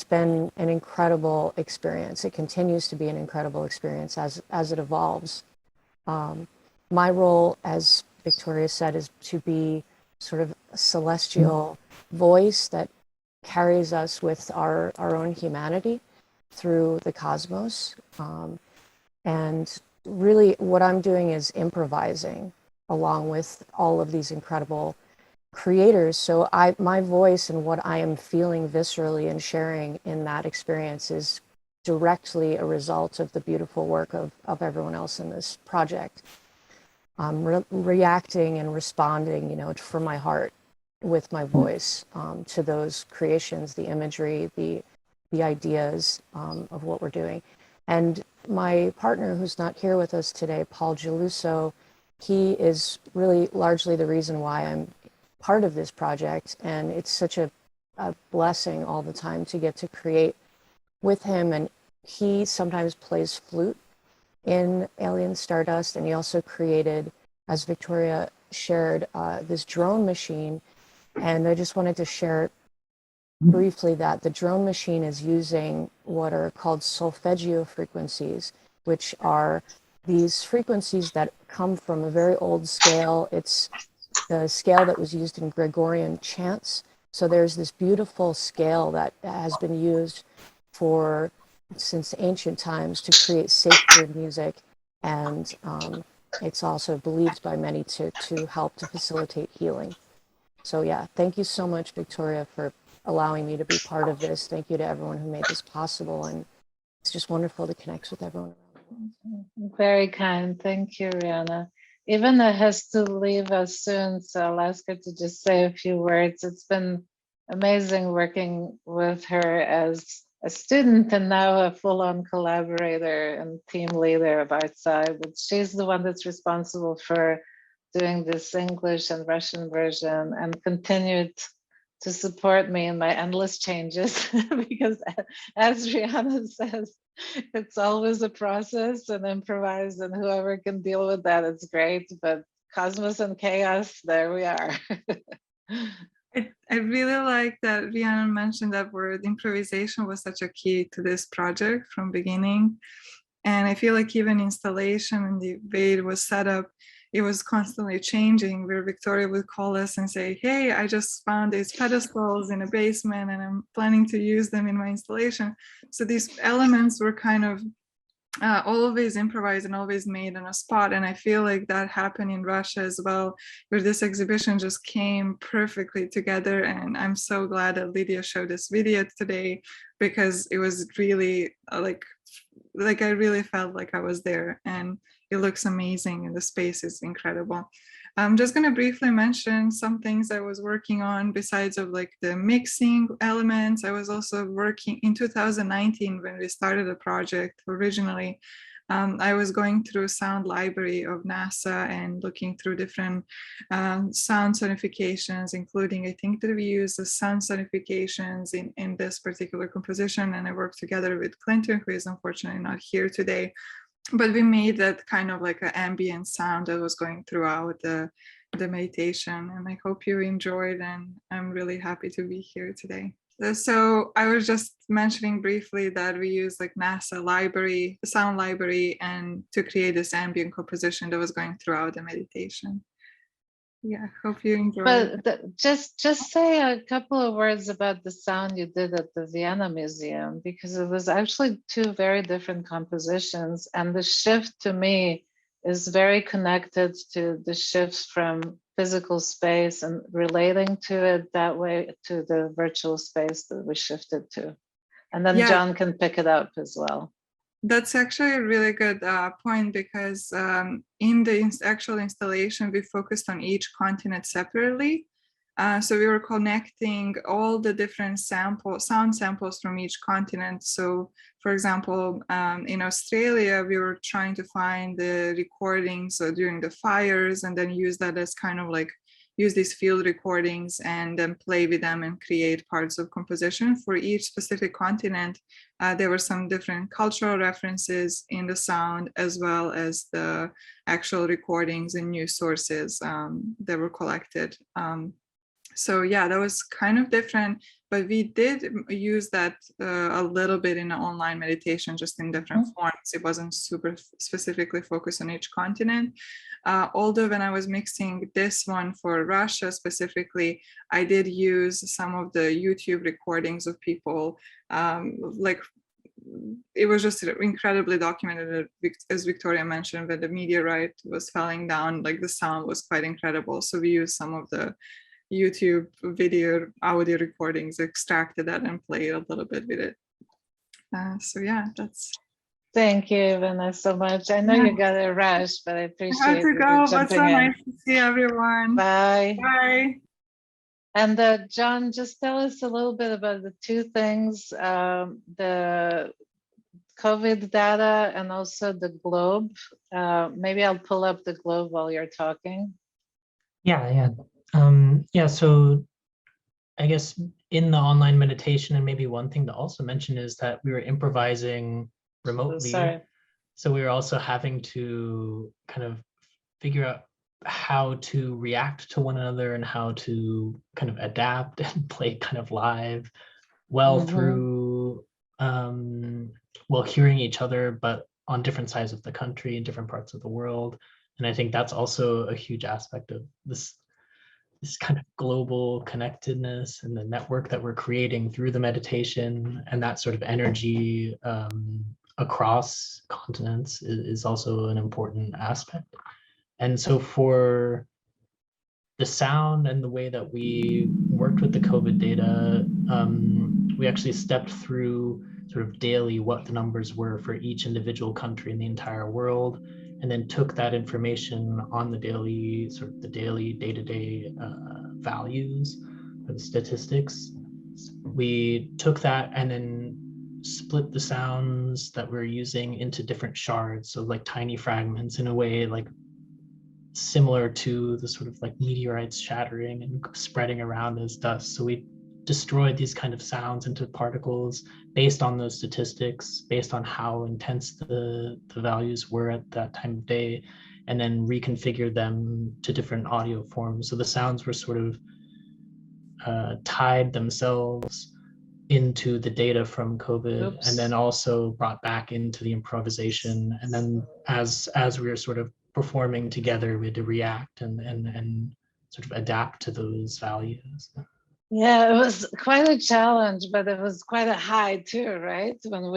been an incredible experience. It continues to be an incredible experience as it evolves. My role, as Victoria said, is to be sort of a celestial voice that carries us with our own humanity through the cosmos. And really what I'm doing is improvising along with all of these incredible creators. So my voice and what I am feeling viscerally and sharing in that experience is directly a result of the beautiful work of everyone else in this project. Reacting and responding, you know, from my heart with my voice to those creations, the imagery, the ideas of what we're doing. And my partner, who's not here with us today, Paul Geluso, he is really largely the reason why I'm part of this project. And it's such a blessing all the time to get to create with him. And he sometimes plays flute in Alien Stardust, and he also created, as Victoria shared, this drone machine. And I just wanted to share briefly that the drone machine is using what are called solfeggio frequencies, which are these frequencies that come from a very old scale. It's the scale that was used in Gregorian chants. So there's this beautiful scale that has been used since ancient times to create sacred music, and it's also believed by many to help to facilitate healing. So yeah, thank you so much, Victoria, for allowing me to be part of this. Thank you to everyone who made this possible, and it's just wonderful to connect with everyone around the world. Very kind. Thank you, Rihanna. Ivana has to leave us soon, so I'll ask her to just say a few words. It's been amazing working with her as a student and now a full-on collaborator and team leader of Artside. But she's the one that's responsible for doing this English and Russian version, and continued to support me in my endless changes because, as Rihanna says, it's always a process and improvise, and whoever can deal with that, it's great. But cosmos and chaos, there we are. I really like that Rhiannon mentioned that word. Improvisation was such a key to this project from beginning. And I feel like even installation and the way it was set up, it was constantly changing, where Victoria would call us and say, hey, I just found these pedestals in a basement and I'm planning to use them in my installation. So these elements were kind of always improvised and always made on a spot. And I feel like that happened in Russia as well, where this exhibition just came perfectly together. And I'm so glad that Lydia showed this video today, because it was really like I really felt like I was there, and it looks amazing and the space is incredible. I'm just going to briefly mention some things I was working on besides of like the mixing elements. I was also working in 2019 when we started the project originally. I was going through sound library of NASA and looking through different sound sonifications, including, I think that we use the sound sonifications in this particular composition. And I worked together with Clinton, who is unfortunately not here today. But we made that kind of like an ambient sound that was going throughout the meditation. And I hope you enjoyed, and I'm really happy to be here today. So I was just mentioning briefly that we use like NASA library, the sound library, and to create this ambient composition that was going throughout the meditation. Yeah, hope you enjoyed it. But just say a couple of words about the sound you did at the Vienna Museum, because it was actually two very different compositions, and the shift to me is very connected to the shift from physical space and relating to it that way to the virtual space that we shifted to. And then John can pick it up as well. That's actually a really good point, because in the actual installation, we focused on each continent separately. So we were connecting all the different sound samples from each continent. So for example, in Australia, we were trying to find the recordings during the fires, and then use that as kind of like, use these field recordings and then play with them and create parts of composition for each specific continent. There were some different cultural references in the sound, as well as the actual recordings and news sources that were collected. So yeah, that was kind of different, but we did use that a little bit in the online meditation, just in different forms. It wasn't super specifically focused on each continent. Although when I was mixing this one for Russia specifically, I did use some of the YouTube recordings of people, like it was just incredibly documented, as Victoria mentioned, when the meteorite was falling down, like the sound was quite incredible. So we used some of the YouTube video audio recordings, extracted that and played a little bit with it. So yeah, that's. Thank you, Ivana, so much. I know you got a rush, but I appreciate I have to go, but so in. nice to see everyone. Bye. Bye. And John, just tell us a little bit about the two things, the COVID data and also the globe. Maybe I'll pull up the globe while you're talking. Yeah. So I guess in the online meditation, and maybe one thing to also mention is that we were improvising remotely. Sorry. So we were also having to kind of figure out how to react to one another and how to kind of adapt and play kind of live through hearing each other, but on different sides of the country and different parts of the world. And I think that's also a huge aspect of this kind of global connectedness and the network that we're creating through the meditation, and that sort of energy across continents is also an important aspect. And so for the sound and the way that we worked with the COVID data, we actually stepped through sort of daily what the numbers were for each individual country in the entire world, and then took that information on the daily, day-to-day values for the statistics. We took that and then split the sounds that we're using into different shards, so like tiny fragments, in a way like similar to the sort of like meteorites shattering and spreading around as dust. So we destroyed these kind of sounds into particles based on those statistics, based on how intense the values were at that time of day, and then reconfigured them to different audio forms. So the sounds were sort of tied themselves into the data from COVID, and then also brought back into the improvisation. And then as we were sort of performing together, we had to react and sort of adapt to those values. Yeah, it was quite a challenge, but it was quite a high too, right? When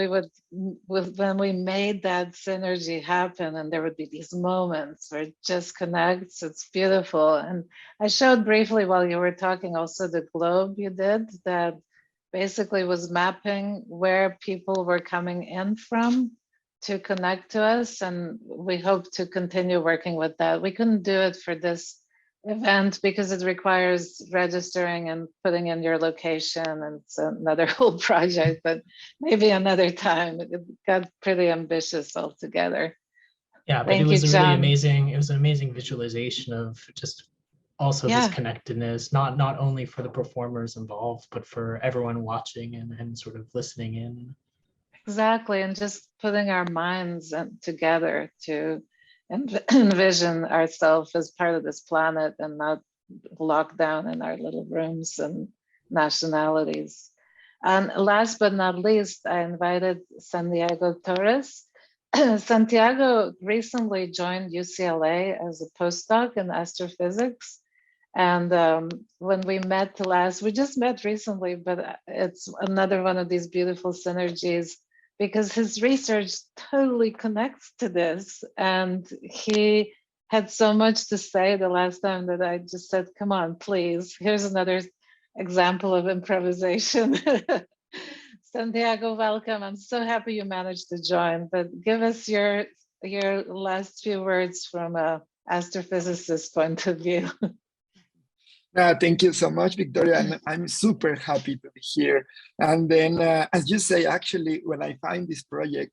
we made that synergy happen, and there would be these moments where it just connects. It's beautiful. And I showed briefly while you were talking also the globe you did that basically was mapping where people were coming in from to connect to us. And we hope to continue working with that. We couldn't do it for this event because it requires registering and putting in your location, and it's another whole project, but maybe another time. It got pretty ambitious altogether. Yeah, but Thank it was you, a really John. amazing, it was an amazing visualization of just also this Yeah. connectedness, not only for the performers involved, but for everyone watching and sort of listening in. Exactly, and just putting our minds together to envision ourselves as part of this planet and not locked down in our little rooms and nationalities. And last but not least, I invited Santiago Torres. Santiago recently joined UCLA as a postdoc in astrophysics. And when we met last, we just met recently, but it's another one of these beautiful synergies because his research totally connects to this. And he had so much to say the last time that I just said, come on, please. Here's another example of improvisation. Santiago, welcome. I'm so happy you managed to join, but give us your last few words from an astrophysicist point of view. Thank you so much, Victoria. And I'm super happy to be here. And then, as you say, actually, when I find this project,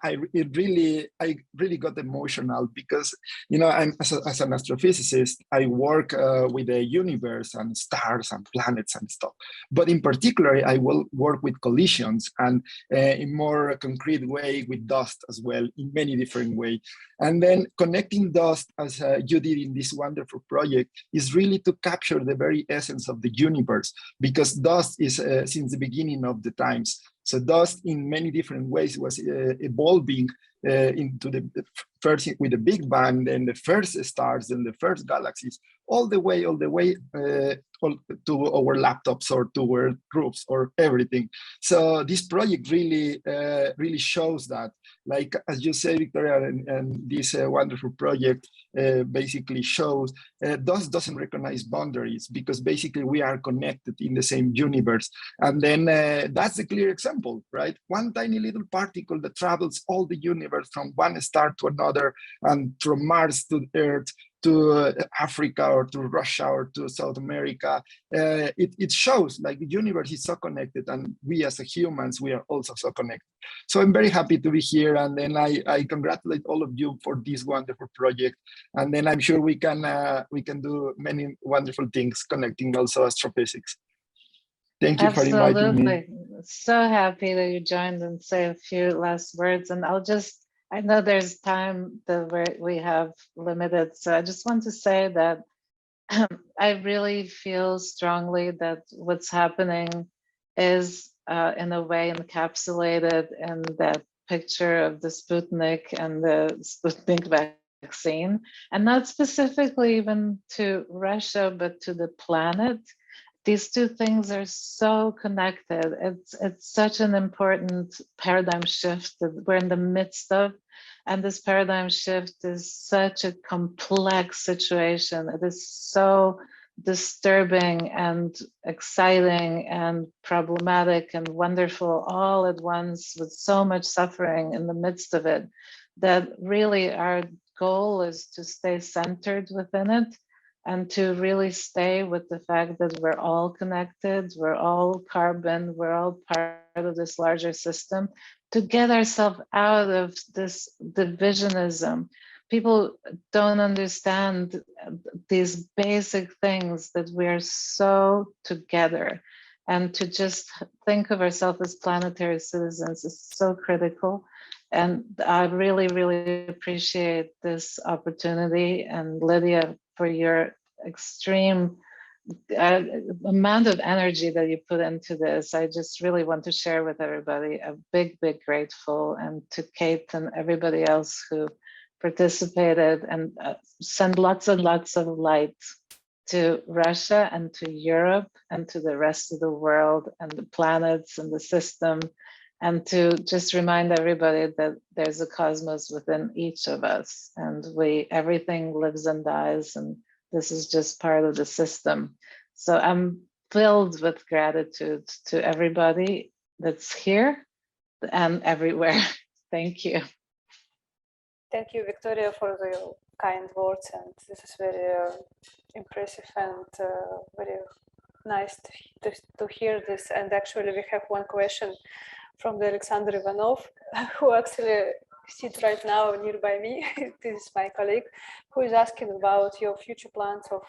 I really got emotional because, you know, I'm as an astrophysicist, I work with the universe and stars and planets and stuff. But in particular, I will work with collisions and in more concrete way with dust as well, in many different ways. And then connecting dust, as you did in this wonderful project, is really to capture the very essence of the universe, because dust is since the beginning of the times. So dust in many different ways was evolving into the first with the Big Bang, then the first stars, then the first galaxies, all the way to our laptops or to our groups or everything. So this project really shows that, like as you say, Victoria, and this wonderful project basically shows dust doesn't recognize boundaries, because basically we are connected in the same universe. And then that's a clear example, right? One tiny little particle that travels all the universe from one star to another, and from Mars to Earth, to Africa or to Russia or to South America. It shows like the universe is so connected, and we as humans, we are also so connected. So I'm very happy to be here, and then I congratulate all of you for this wonderful project. And then I'm sure we can do many wonderful things connecting also astrophysics. Thank you for inviting me. So happy that you joined and say a few last words. And I know there's time that we have limited, so I just want to say that I really feel strongly that what's happening is in a way encapsulated in that picture of the Sputnik and the Sputnik vaccine, and not specifically even to Russia, but to the planet. These two things are so connected. It's such an important paradigm shift that we're in the midst of. And this paradigm shift is such a complex situation. It is so disturbing and exciting and problematic and wonderful all at once, with so much suffering in the midst of it, that really our goal is to stay centered within it, and to really stay with the fact that we're all connected, we're all carbon, we're all part of this larger system, to get ourselves out of this divisionism. People don't understand these basic things, that we are so together, and to just think of ourselves as planetary citizens is so critical. And I really, really appreciate this opportunity, and Lydia, for your extreme amount of energy that you put into this. I just really want to share with everybody a big, big grateful, and to Kate and everybody else who participated, and send lots and lots of light to Russia and to Europe and to the rest of the world and the planets and the system, and to just remind everybody that there's a cosmos within each of us, and everything lives and dies, and this is just part of the system. So I'm filled with gratitude to everybody that's here and everywhere. Thank you. Thank you, Victoria, for the kind words, and this is very impressive and very nice to hear this. And actually, we have one question from the Alexander Ivanov, who actually sits right now nearby me. This is my colleague, who is asking about your future plans of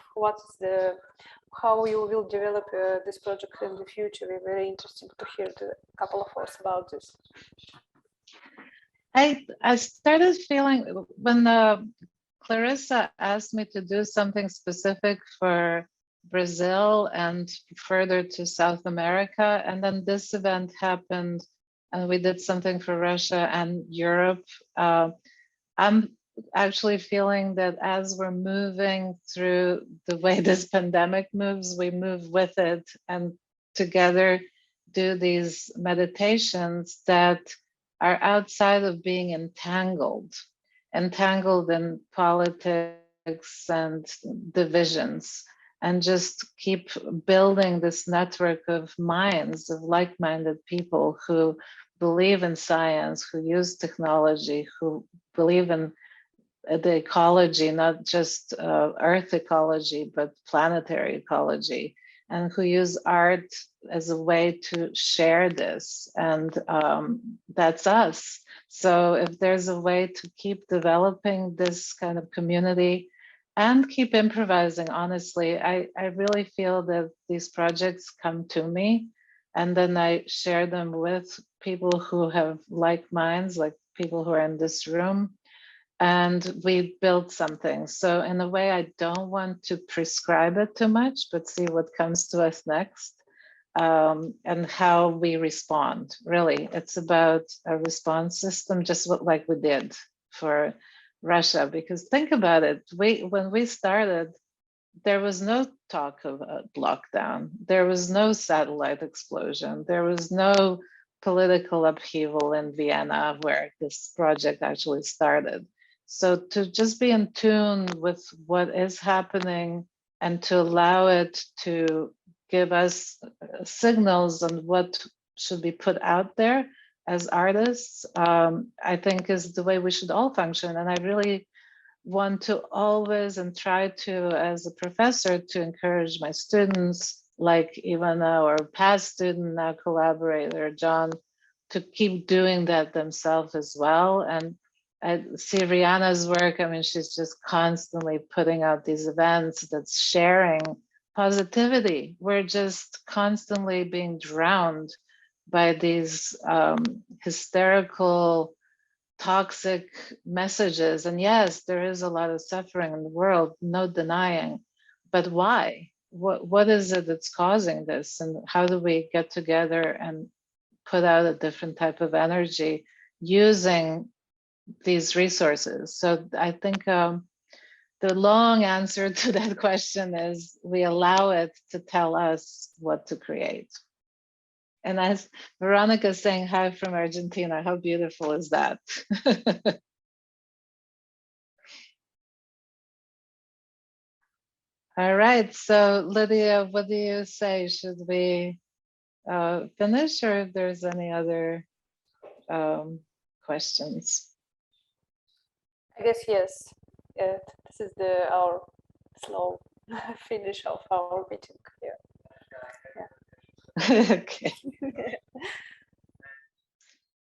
how you will develop this project in the future. We're very interested to hear a couple of words about this. I started feeling when Clarissa asked me to do something specific for Brazil and further to South America, and then this event happened and we did something for Russia and Europe. I'm actually feeling that as we're moving through the way this pandemic moves, we move with it and together do these meditations that are outside of being entangled in politics and divisions, and just keep building this network of minds, of like-minded people who believe in science, who use technology, who believe in the ecology, not just earth ecology, but planetary ecology, and who use art as a way to share this. And that's us. So if there's a way to keep developing this kind of community and keep improvising, honestly, I really feel that these projects come to me and then I share them with people who have like minds, like people who are in this room, and we build something. So in a way, I don't want to prescribe it too much, but see what comes to us next, and how we respond. Really, it's about a response system, just like we did for Russia. Because think about it, when we started, there was no talk of a lockdown. There was no satellite explosion. There was no political upheaval in Vienna where this project actually started. So to just be in tune with what is happening and to allow it to give us signals on what should be put out there as artists, I think is the way we should all function. And I really want to always and try to, as a professor, to encourage my students like Ivana or past student, now collaborator, John, to keep doing that themselves as well. And I see Rhiannon's work. I mean, she's just constantly putting out these events that's sharing positivity. We're just constantly being drowned by these hysterical, toxic messages. And yes, there is a lot of suffering in the world, no denying. But why? What is it that's causing this? And how do we get together and put out a different type of energy using these resources? So I think the long answer to that question is we allow it to tell us what to create. And as Veronica saying hi from Argentina, how beautiful is that? All right, so Lydia, what do you say? Should we finish, or if there's any other questions? I guess yes. This is our slow finish of our meeting. Yeah. Okay.